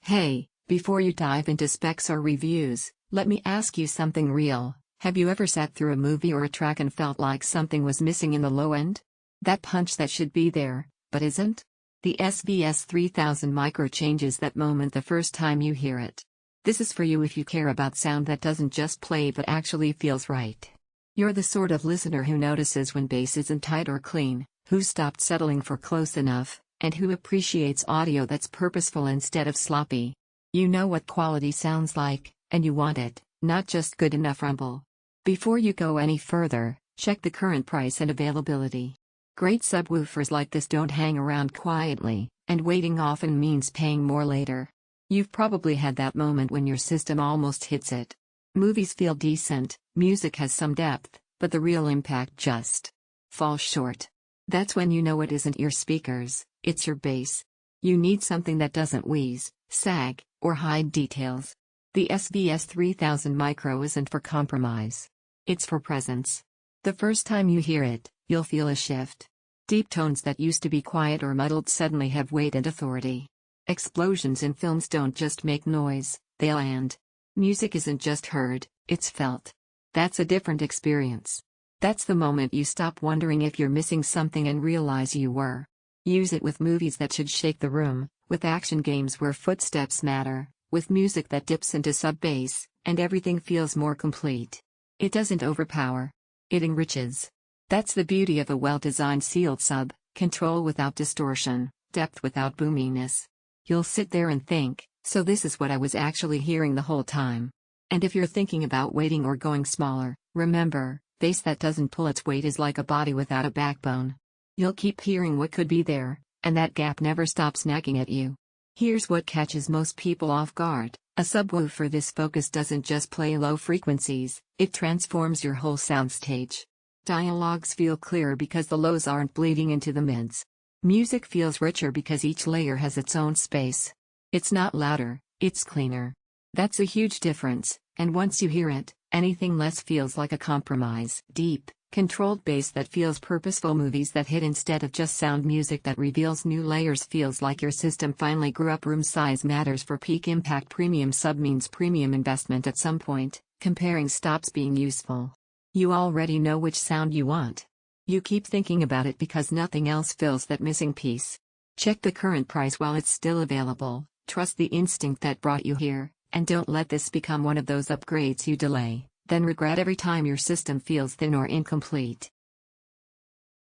Hey, before you dive into specs or reviews, let me ask you something real. Have you ever sat through a movie or a track and felt like something was missing in the low end? That punch that should be there, but isn't? The SVS 3000 micro changes that moment the first time you hear it. This is for you if you care about sound that doesn't just play but actually feels right. You're the sort of listener who notices when bass isn't tight or clean, who stopped settling for close enough, and who appreciates audio that's purposeful instead of sloppy. You know what quality sounds like, and you want it, not just good enough rumble. Before you go any further, check the current price and availability. Great subwoofers like this don't hang around quietly, and waiting often means paying more later. You've probably had that moment when your system almost hits it. Movies feel decent, music has some depth, but the real impact just falls short. That's when you know it isn't your speakers, it's your bass. You need something that doesn't wheeze, sag, or hide details. The SVS 3000 Micro isn't for compromise. It's for presence. The first time you hear it, you'll feel a shift. Deep tones that used to be quiet or muddled suddenly have weight and authority. Explosions in films don't just make noise, they land. Music isn't just heard, it's felt. That's a different experience. That's the moment you stop wondering if you're missing something and realize you were. Use it with movies that should shake the room, with action games where footsteps matter, with music that dips into sub-bass, and everything feels more complete. It doesn't overpower. It enriches. That's the beauty of a well-designed sealed sub: control without distortion, depth without boominess. You'll sit there and think, so this is what I was actually hearing the whole time. And if you're thinking about waiting or going smaller, remember, bass that doesn't pull its weight is like a body without a backbone. You'll keep hearing what could be there, and that gap never stops nagging at you. Here's what catches most people off guard: a subwoofer this focused doesn't just play low frequencies, it transforms your whole soundstage. Dialogues feel clearer because the lows aren't bleeding into the mids. Music feels richer because each layer has its own space. It's not louder, it's cleaner. That's a huge difference, and once you hear it, anything less feels like a compromise. Deep, controlled bass that feels purposeful, movies that hit instead of just sound, music that reveals new layers, feels like your system finally grew up. Room size matters for peak impact. Premium sub means premium investment at some point. Comparing stops being useful. You already know which sound you want. You keep thinking about it because nothing else fills that missing piece. Check the current price while it's still available, trust the instinct that brought you here, and don't let this become one of those upgrades you delay, then regret every time your system feels thin or incomplete.